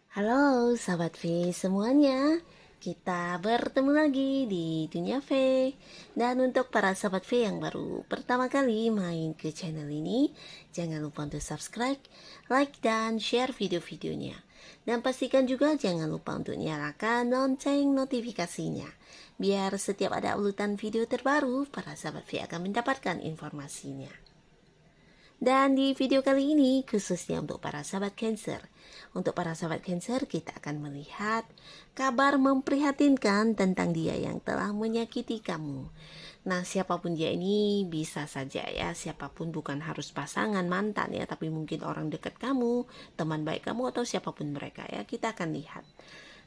Halo sahabat V semuanya, kita bertemu lagi di Dunia V. Dan untuk para sahabat V yang baru pertama kali main ke channel ini, jangan lupa untuk subscribe, like, dan share video-videonya. Dan pastikan juga jangan lupa untuk nyalakan lonceng notifikasinya, biar setiap ada uploadan video terbaru, para sahabat V akan mendapatkan informasinya. Dan di video kali ini khususnya untuk para sahabat Cancer. Untuk para sahabat Cancer, kita akan melihat kabar memprihatinkan tentang dia yang telah menyakiti kamu. Nah, siapapun dia ini bisa saja ya, siapapun, bukan harus pasangan, mantan ya, tapi mungkin orang dekat kamu, teman baik kamu, atau siapapun mereka ya. Kita akan lihat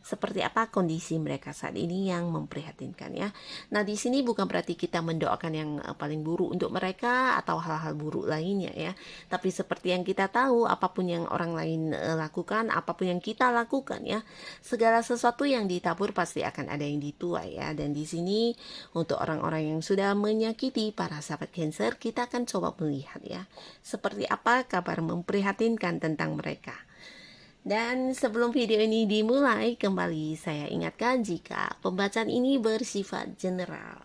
seperti apa kondisi mereka saat ini yang memprihatinkan ya. Nah, di sini bukan berarti kita mendoakan yang paling buruk untuk mereka atau hal-hal buruk lainnya ya. Tapi seperti yang kita tahu, apapun yang orang lain lakukan, apapun yang kita lakukan ya, segala sesuatu yang ditabur pasti akan ada yang dituai ya. Dan di sini untuk orang-orang yang sudah menyakiti para sahabat Cancer, kita akan coba melihat ya, seperti apa kabar memprihatinkan tentang mereka. Dan sebelum video ini dimulai, kembali saya ingatkan jika pembacaan ini bersifat general.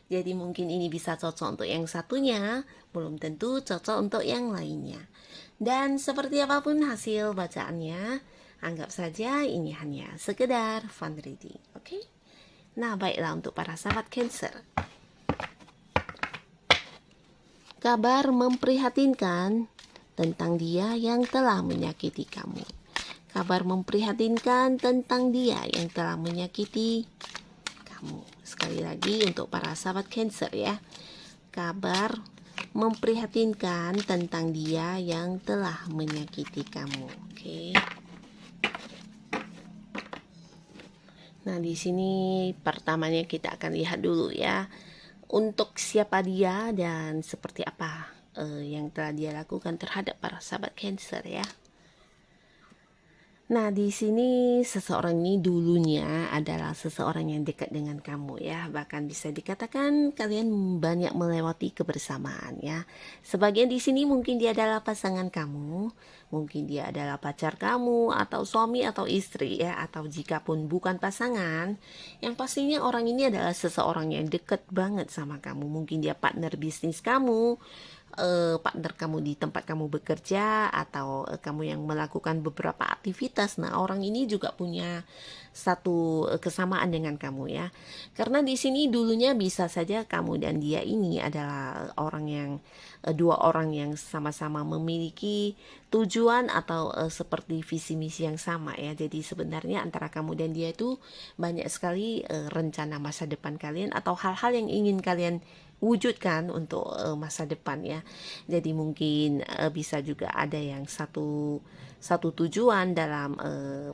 Jadi mungkin ini bisa cocok untuk yang satunya, belum tentu cocok untuk yang lainnya. Dan seperti apapun hasil bacaannya, anggap saja ini hanya sekedar fun reading, oke? Nah, baiklah untuk para sahabat Cancer. Kabar memprihatinkan tentang dia yang telah menyakiti kamu. Kabar memprihatinkan tentang dia yang telah menyakiti kamu. Sekali lagi untuk para sahabat Cancer ya. Kabar memprihatinkan tentang dia yang telah menyakiti kamu. Oke. Nah, di sini pertamanya kita akan lihat dulu ya, untuk siapa dia dan seperti apa yang telah dia lakukan terhadap para sahabat Cancer ya. Nah, di sini seseorang ini dulunya adalah seseorang yang dekat dengan kamu ya. Bahkan bisa dikatakan kalian banyak melewati kebersamaan ya. Sebagian di sini mungkin dia adalah pasangan kamu, mungkin dia adalah pacar kamu atau suami atau istri ya, atau jika pun bukan pasangan, yang pastinya orang ini adalah seseorang yang dekat banget sama kamu. Mungkin dia partner bisnis kamu, partner kamu di tempat kamu bekerja, atau kamu yang melakukan beberapa aktivitas. Nah, orang ini juga punya satu kesamaan dengan kamu ya. Karena di sini dulunya bisa saja kamu dan dia ini adalah orang yang dua orang yang sama-sama memiliki tujuan atau seperti visi misi yang sama ya. Jadi sebenarnya antara kamu dan dia itu banyak sekali rencana masa depan kalian atau hal-hal yang ingin kalian wujudkan untuk masa depan ya. Jadi mungkin bisa juga ada yang satu tujuan dalam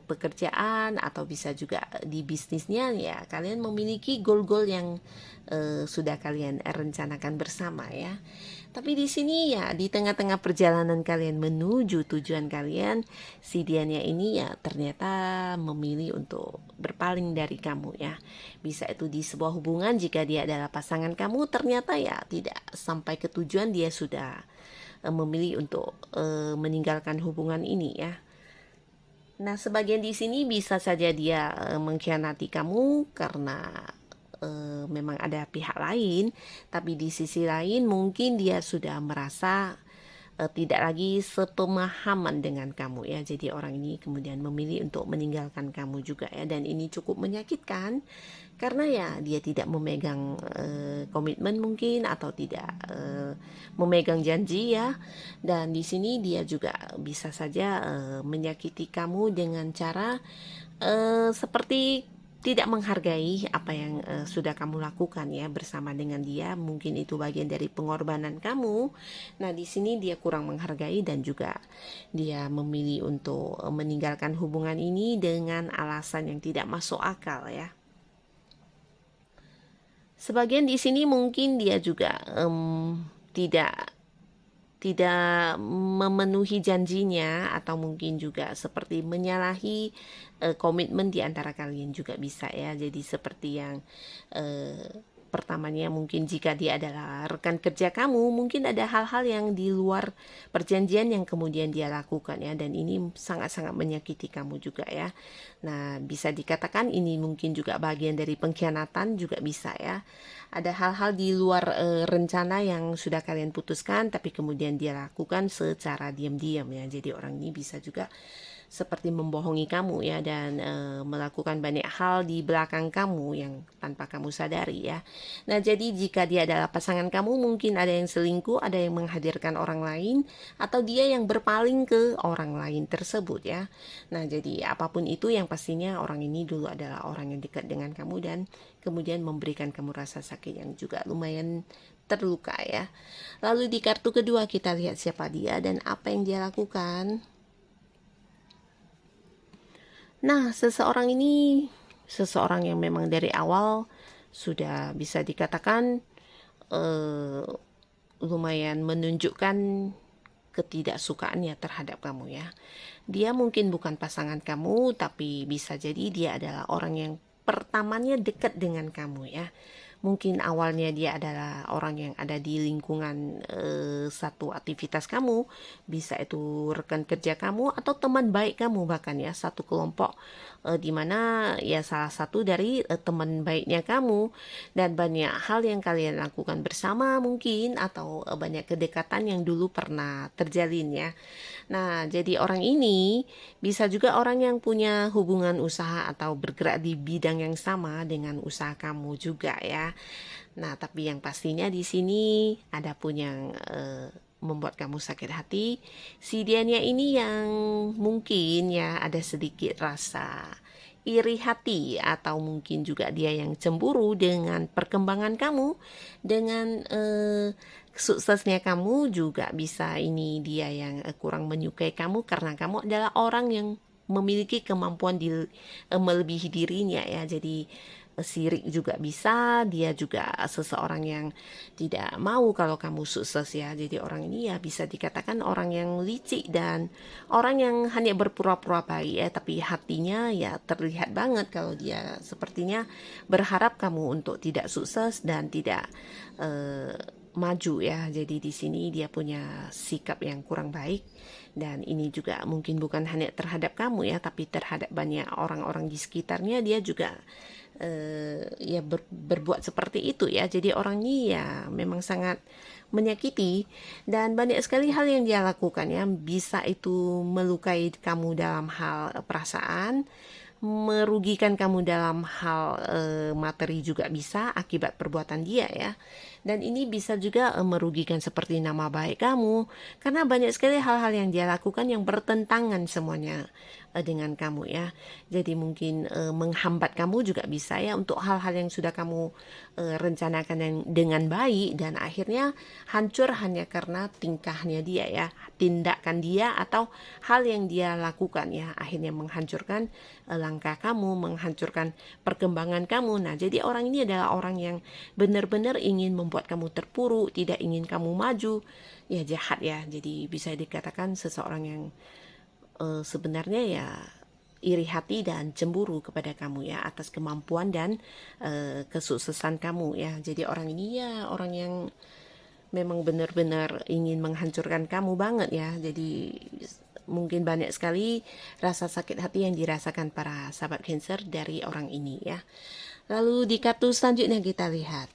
pekerjaan, atau bisa juga di bisnisnya ya. Kalian memiliki goal-goal yang sudah kalian rencanakan bersama ya. Tapi di sini ya, di tengah-tengah perjalanan kalian menuju tujuan kalian, si Dianya ini ya ternyata memilih untuk berpaling dari kamu ya. Bisa itu di sebuah hubungan, jika dia adalah pasangan kamu, ternyata ya tidak sampai ke tujuan, dia sudah memilih untuk meninggalkan hubungan ini ya. Nah, sebagian di sini bisa saja dia mengkhianati kamu karena memang ada pihak lain, tapi di sisi lain mungkin dia sudah merasa tidak lagi sepemahaman dengan kamu ya. Jadi orang ini kemudian memilih untuk meninggalkan kamu juga ya, dan ini cukup menyakitkan karena ya dia tidak memegang komitmen mungkin, atau tidak memegang janji ya. Dan di sini dia juga bisa saja menyakiti kamu dengan cara seperti tidak menghargai apa yang sudah kamu lakukan ya bersama dengan dia. Mungkin itu bagian dari pengorbanan kamu. Nah, di sini dia kurang menghargai, dan juga dia memilih untuk meninggalkan hubungan ini dengan alasan yang tidak masuk akal ya. Sebagian di sini mungkin dia juga tidak memenuhi janjinya, atau mungkin juga seperti menyalahi komitmen di antara kalian juga bisa ya. Jadi seperti yang pertamanya mungkin jika dia adalah rekan kerja kamu, mungkin ada hal-hal yang di luar perjanjian yang kemudian dia lakukan ya, dan ini sangat-sangat menyakiti kamu juga ya. Nah, bisa dikatakan ini mungkin juga bagian dari pengkhianatan juga bisa ya. Ada hal-hal di luar rencana yang sudah kalian putuskan tapi kemudian dia lakukan secara diam-diam ya. Jadi orang ini bisa juga seperti membohongi kamu ya, dan melakukan banyak hal di belakang kamu yang tanpa kamu sadari ya. Nah, jadi jika dia adalah pasangan kamu, mungkin ada yang selingkuh, ada yang menghadirkan orang lain, atau dia yang berpaling ke orang lain tersebut ya. Nah, jadi apapun itu yang pastinya orang ini dulu adalah orang yang dekat dengan kamu dan kemudian memberikan kamu rasa sakit yang juga lumayan terluka ya. Lalu di kartu kedua kita lihat siapa dia dan apa yang dia lakukan. Nah, seseorang ini seseorang yang memang dari awal sudah bisa dikatakan lumayan menunjukkan ketidaksukaannya terhadap kamu ya. Dia mungkin bukan pasangan kamu, tapi bisa jadi dia adalah orang yang pertamanya dekat dengan kamu ya. Mungkin awalnya dia adalah orang yang ada di lingkungan satu aktivitas kamu, bisa itu rekan kerja kamu atau teman baik kamu bahkan ya, satu kelompok di mana ya salah satu dari teman baiknya kamu, dan banyak hal yang kalian lakukan bersama mungkin, atau banyak kedekatan yang dulu pernah terjalin ya. Nah, jadi orang ini bisa juga orang yang punya hubungan usaha atau bergerak di bidang yang sama dengan usaha kamu juga ya. Nah, tapi yang pastinya di sini ada pun yang membuat kamu sakit hati. Si dianya ini yang mungkin ya ada sedikit rasa iri hati, atau mungkin juga dia yang cemburu dengan perkembangan kamu, dengan suksesnya kamu juga bisa. Ini dia yang kurang menyukai kamu karena kamu adalah orang yang memiliki kemampuan melebihi dirinya ya. Jadi sirik juga bisa, dia juga seseorang yang tidak mau kalau kamu sukses ya. Jadi orang ini ya bisa dikatakan orang yang licik dan orang yang hanya berpura-pura baik ya, tapi hatinya ya terlihat banget kalau dia sepertinya berharap kamu untuk tidak sukses dan tidak maju ya. Jadi di sini dia punya sikap yang kurang baik, dan ini juga mungkin bukan hanya terhadap kamu ya, tapi terhadap banyak orang-orang di sekitarnya dia juga ya berbuat seperti itu ya. Jadi orang ini ya memang sangat menyakiti, dan banyak sekali hal yang dia lakukan ya, bisa itu melukai kamu dalam hal perasaan, merugikan kamu dalam hal materi juga bisa akibat perbuatan dia ya. Dan ini bisa juga merugikan seperti nama baik kamu, karena banyak sekali hal-hal yang dia lakukan yang bertentangan semuanya dengan kamu ya. Jadi mungkin menghambat kamu juga bisa ya untuk hal-hal yang sudah kamu rencanakan dengan baik, dan akhirnya hancur hanya karena tingkahnya dia ya, tindakan dia atau hal yang dia lakukan ya, akhirnya menghancurkan langkah kamu, menghancurkan perkembangan kamu. Nah, jadi orang ini adalah orang yang benar-benar ingin membuat kamu terpuruk, tidak ingin kamu maju ya, jahat ya. Jadi bisa dikatakan seseorang yang sebenarnya ya iri hati dan cemburu kepada kamu ya, atas kemampuan dan kesuksesan kamu ya. Jadi orang ini ya orang yang memang benar-benar ingin menghancurkan kamu banget ya. Jadi mungkin banyak sekali rasa sakit hati yang dirasakan para sahabat Cancer dari orang ini ya. Lalu di kartu selanjutnya kita lihat.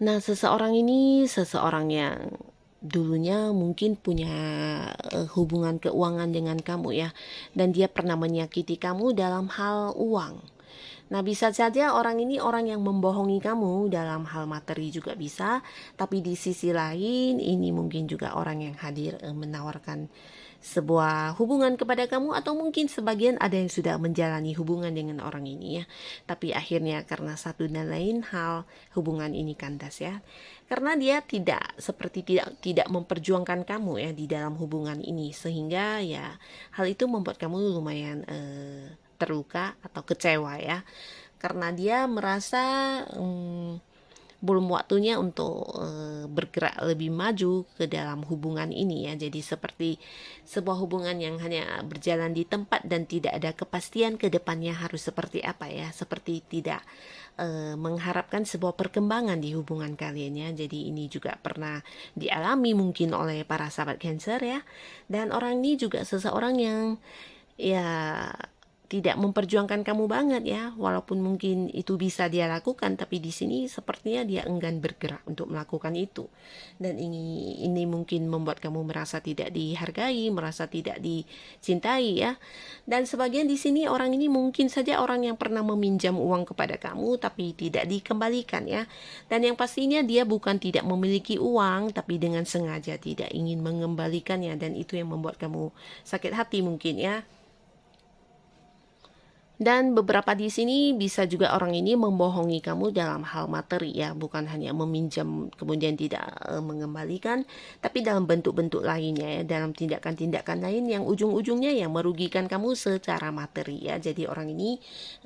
Nah, seseorang ini seseorang yang dulunya mungkin punya hubungan keuangan dengan kamu ya, dan dia pernah menyakiti kamu dalam hal uang. Nah, bisa saja orang ini orang yang membohongi kamu dalam hal materi juga bisa, tapi di sisi lain ini mungkin juga orang yang hadir menawarkan sebuah hubungan kepada kamu, atau mungkin sebagian ada yang sudah menjalani hubungan dengan orang ini ya, tapi akhirnya karena satu dan lain hal hubungan ini kandas ya, karena dia tidak memperjuangkan kamu ya di dalam hubungan ini, sehingga ya hal itu membuat kamu lumayan terluka atau kecewa ya, karena dia merasa belum waktunya untuk bergerak lebih maju ke dalam hubungan ini ya. Jadi seperti sebuah hubungan yang hanya berjalan di tempat dan tidak ada kepastian ke depannya harus seperti apa ya. Seperti tidak mengharapkan sebuah perkembangan di hubungan kalian ya. Jadi ini juga pernah dialami mungkin oleh para sahabat Cancer ya. Dan orang ini juga seseorang yang ya tidak memperjuangkan kamu banget ya, walaupun mungkin itu bisa dia lakukan, tapi di sini sepertinya dia enggan bergerak untuk melakukan itu. Dan ini mungkin membuat kamu merasa tidak dihargai, merasa tidak dicintai ya. Dan sebagian di sini orang ini mungkin saja orang yang pernah meminjam uang kepada kamu tapi tidak dikembalikan ya. Dan yang pastinya dia bukan tidak memiliki uang tapi dengan sengaja tidak ingin mengembalikannya, dan itu yang membuat kamu sakit hati mungkin ya. Dan beberapa di sini bisa juga orang ini membohongi kamu dalam hal materi ya, bukan hanya meminjam kemudian tidak mengembalikan, tapi dalam bentuk-bentuk lainnya ya, dalam tindakan-tindakan lain yang ujung-ujungnya yang merugikan kamu secara materi ya. Jadi orang ini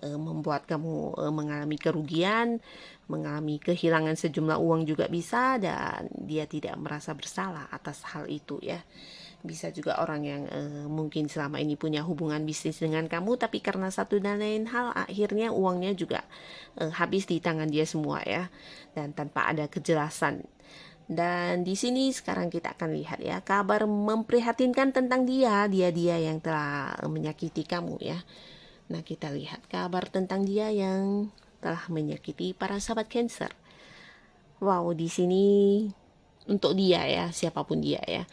membuat kamu mengalami kerugian, mengalami kehilangan sejumlah uang juga bisa, dan dia tidak merasa bersalah atas hal itu ya. Bisa juga orang yang mungkin selama ini punya hubungan bisnis dengan kamu, tapi karena satu dan lain hal akhirnya uangnya juga habis di tangan dia semua ya, dan tanpa ada kejelasan. Dan di sini sekarang kita akan lihat ya kabar memprihatinkan tentang dia yang telah menyakiti kamu ya. Nah, kita lihat kabar tentang dia yang telah menyakiti para sahabat Cancer. Wow, di sini untuk dia ya, siapapun dia ya.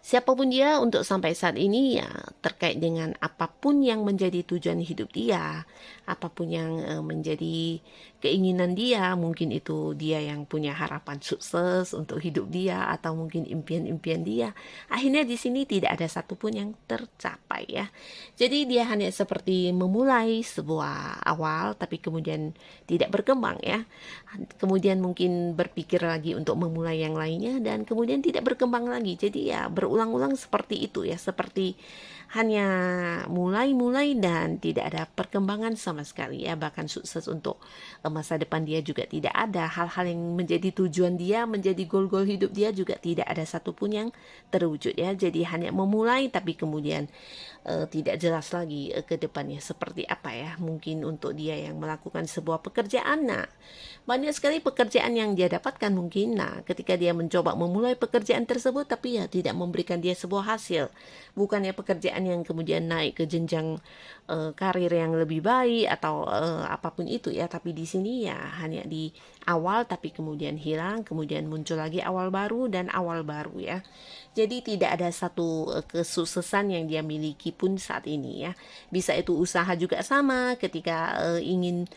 Siapapun dia untuk sampai saat ini ya, terkait dengan apapun yang menjadi tujuan hidup dia, apapun yang menjadi keinginan dia, mungkin itu dia yang punya harapan sukses untuk hidup dia atau mungkin impian-impian dia, akhirnya di sini tidak ada satupun yang tercapai ya. Jadi dia hanya seperti memulai sebuah awal tapi kemudian tidak berkembang ya. Kemudian mungkin berpikir lagi untuk memulai yang lainnya dan kemudian tidak berkembang lagi. Jadi ya berulang-ulang seperti itu ya, seperti hanya mulai-mulai dan tidak ada perkembangan sama sekali ya. Bahkan sukses untuk masa depan dia juga tidak ada. Hal-hal yang menjadi tujuan dia, menjadi goal-goal hidup dia juga tidak ada satupun yang terwujud ya. Jadi hanya memulai tapi kemudian tidak jelas lagi ke depannya seperti apa ya. Mungkin untuk dia yang melakukan sebuah pekerjaan, nah banyak sekali pekerjaan yang dia dapatkan mungkin. Nah, ketika dia mencoba memulai pekerjaan tersebut tapi ya tidak memberikan dia sebuah hasil. Bukannya pekerjaan yang kemudian naik ke jenjang karir yang lebih baik atau apapun itu ya, tapi di sini ya hanya di awal tapi kemudian hilang, kemudian muncul lagi awal baru dan awal baru ya. Jadi tidak ada satu kesuksesan yang dia miliki pun saat ini ya. Bisa itu usaha juga sama, ketika ingin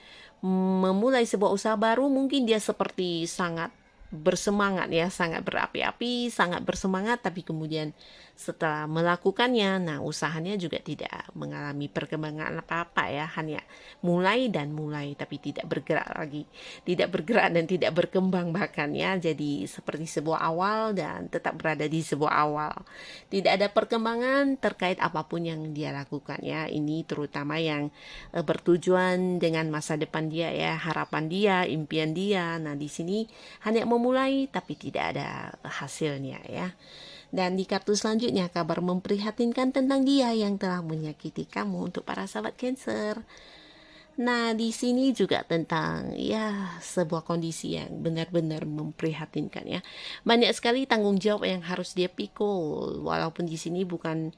memulai sebuah usaha baru mungkin dia seperti sangat bersemangat ya, sangat berapi-api, sangat bersemangat, tapi kemudian setelah melakukannya, nah usahanya juga tidak mengalami perkembangan apa-apa ya, hanya mulai dan mulai tapi tidak bergerak lagi, tidak bergerak dan tidak berkembang bahkan ya. Jadi seperti sebuah awal dan tetap berada di sebuah awal, tidak ada perkembangan terkait apapun yang dia lakukan ya. Ini terutama yang bertujuan dengan masa depan dia ya, harapan dia, impian dia. Nah, di sini hanya memulai tapi tidak ada hasilnya ya. Dan di kartu selanjutnya kabar memprihatinkan tentang dia yang telah menyakiti kamu untuk para sahabat Cancer. Nah, di sini juga tentang ya sebuah kondisi yang benar-benar memprihatinkan ya. Banyak sekali tanggung jawab yang harus dia pikul, walaupun di sini bukan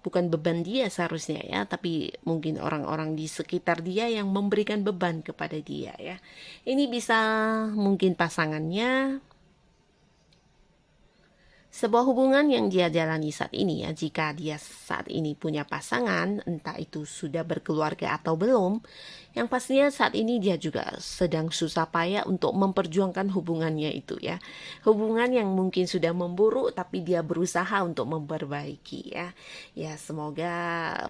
beban dia seharusnya ya, tapi mungkin orang-orang di sekitar dia yang memberikan beban kepada dia ya. Ini bisa mungkin pasangannya, sebuah hubungan yang dia jalani saat ini ya. Jika dia saat ini punya pasangan, entah itu sudah berkeluarga atau belum, yang pastinya saat ini dia juga sedang susah payah untuk memperjuangkan hubungannya itu ya. Hubungan yang mungkin sudah memburuk tapi dia berusaha untuk memperbaiki ya. Ya, semoga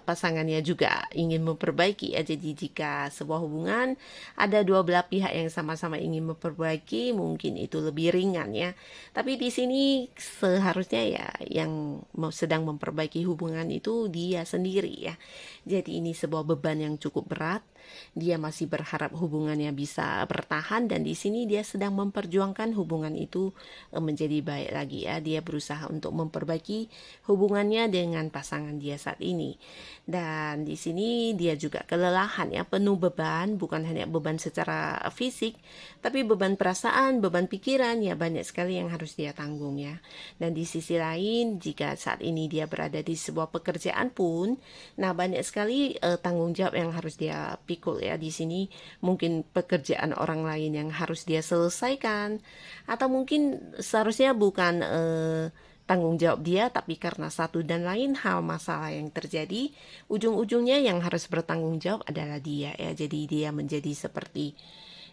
pasangannya juga ingin memperbaiki ya. Jadi jika sebuah hubungan ada dua belah pihak yang sama-sama ingin memperbaiki, mungkin itu lebih ringan ya. Tapi di sini seharusnya ya yang sedang memperbaiki hubungan itu dia sendiri ya. Jadi ini sebuah beban yang cukup berat Dia masih berharap hubungannya bisa bertahan, dan di sini dia sedang memperjuangkan hubungan itu menjadi baik lagi ya. Dia berusaha untuk memperbaiki hubungannya dengan pasangan dia saat ini. Dan di sini dia juga kelelahan ya, penuh beban, bukan hanya beban secara fisik, tapi beban perasaan, beban pikiran ya, banyak sekali yang harus dia tanggung ya. Dan di sisi lain, jika saat ini dia berada di sebuah pekerjaan pun, nah banyak sekali tanggung jawab yang harus dia pikul ya. Di sini mungkin pekerjaan orang lain yang harus dia selesaikan, atau mungkin seharusnya bukan tanggung jawab dia, tapi karena satu dan lain hal masalah yang terjadi, ujung-ujungnya yang harus bertanggung jawab adalah dia ya. Jadi dia menjadi seperti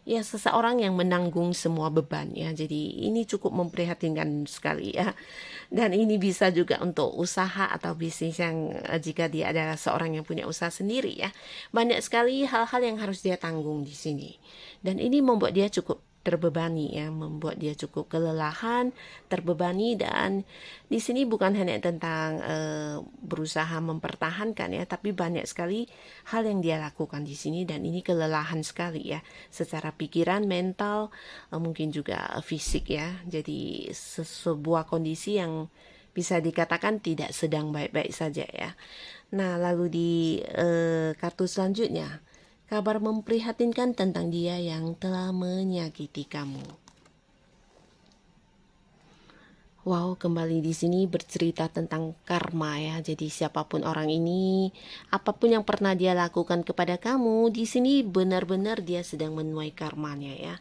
ya seseorang yang menanggung semua beban ya. Jadi ini cukup memprihatinkan sekali ya. Dan ini bisa juga untuk usaha atau bisnis yang jika dia adalah seorang yang punya usaha sendiri ya. Banyak sekali hal-hal yang harus dia tanggung di sini. Dan ini membuat dia cukup terbebani ya, membuat dia cukup kelelahan, terbebani. Dan di sini bukan hanya tentang berusaha mempertahankan ya, tapi banyak sekali hal yang dia lakukan di sini, dan ini kelelahan sekali ya, secara pikiran, mental, mungkin juga fisik ya. Jadi sebuah kondisi yang bisa dikatakan tidak sedang baik-baik saja ya. Nah, lalu di kartu selanjutnya, kabar memprihatinkan tentang dia yang telah menyakiti kamu. Wow, kembali di sini bercerita tentang karma ya. Jadi siapapun orang ini, apapun yang pernah dia lakukan kepada kamu, di sini benar-benar dia sedang menuai karmanya ya.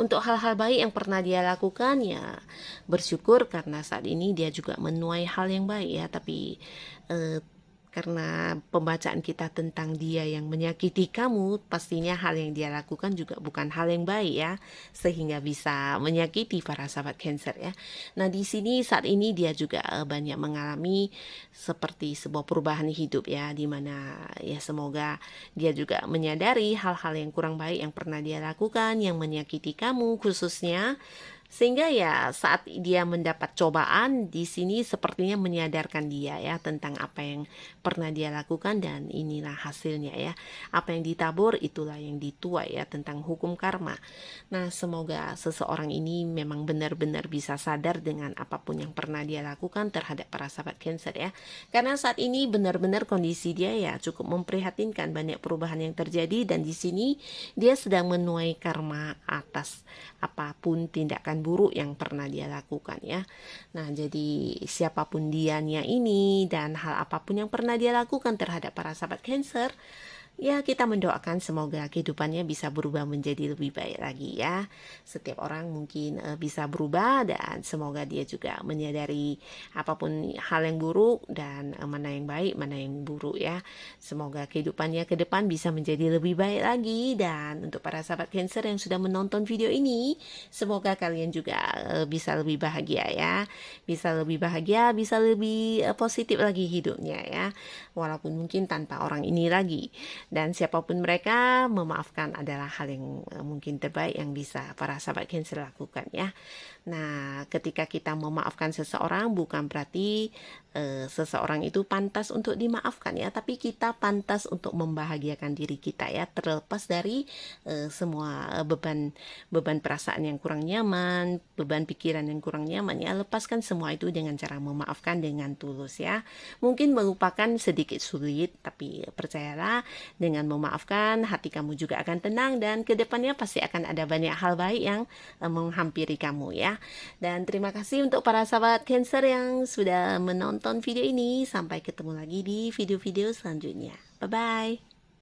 Untuk hal-hal baik yang pernah dia lakukan ya, bersyukur karena saat ini dia juga menuai hal yang baik ya. Tapi karena pembacaan kita tentang dia yang menyakiti kamu, pastinya hal yang dia lakukan juga bukan hal yang baik ya, sehingga bisa menyakiti para sahabat Cancer ya. Nah, di sini saat ini dia juga banyak mengalami seperti sebuah perubahan hidup ya, dimana ya semoga dia juga menyadari hal-hal yang kurang baik yang pernah dia lakukan, yang menyakiti kamu khususnya. Sehingga ya saat dia mendapat cobaan di sini sepertinya menyadarkan dia ya tentang apa yang pernah dia lakukan, dan inilah hasilnya ya. Apa yang ditabur itulah yang dituai ya, tentang hukum karma. Nah, semoga seseorang ini memang benar-benar bisa sadar dengan apapun yang pernah dia lakukan terhadap para sahabat Cancer ya. Karena saat ini benar-benar kondisi dia ya cukup memprihatinkan, banyak perubahan yang terjadi, dan di sini dia sedang menuai karma atas apapun tindakan buruk yang pernah dia lakukan ya. Nah, jadi siapapun dianya ini dan hal apapun yang pernah dia lakukan terhadap para sahabat Cancer, ya kita mendoakan semoga kehidupannya bisa berubah menjadi lebih baik lagi ya. Setiap orang mungkin bisa berubah, dan semoga dia juga menyadari apapun hal yang buruk dan mana yang baik, mana yang buruk ya. Semoga kehidupannya ke depan bisa menjadi lebih baik lagi. Dan untuk para sahabat Cancer yang sudah menonton video ini, semoga kalian juga bisa lebih bahagia ya. Bisa lebih bahagia, bisa lebih positif lagi hidupnya ya. Walaupun mungkin tanpa orang ini lagi. Dan siapapun mereka, memaafkan adalah hal yang mungkin terbaik yang bisa para sahabat Cancer lakukan ya. Nah, ketika kita memaafkan seseorang bukan berarti seseorang itu pantas untuk dimaafkan ya, tapi kita pantas untuk membahagiakan diri kita ya, terlepas dari semua beban perasaan yang kurang nyaman, beban pikiran yang kurang nyaman ya. Lepaskan semua itu dengan cara memaafkan dengan tulus ya. Mungkin melupakan sedikit sulit, tapi percayalah, dengan memaafkan hati kamu juga akan tenang, dan kedepannya pasti akan ada banyak hal baik yang menghampiri kamu ya. Dan terima kasih untuk para sahabat Cancer yang sudah menonton video ini. Sampai ketemu lagi di video-video selanjutnya. Bye-bye.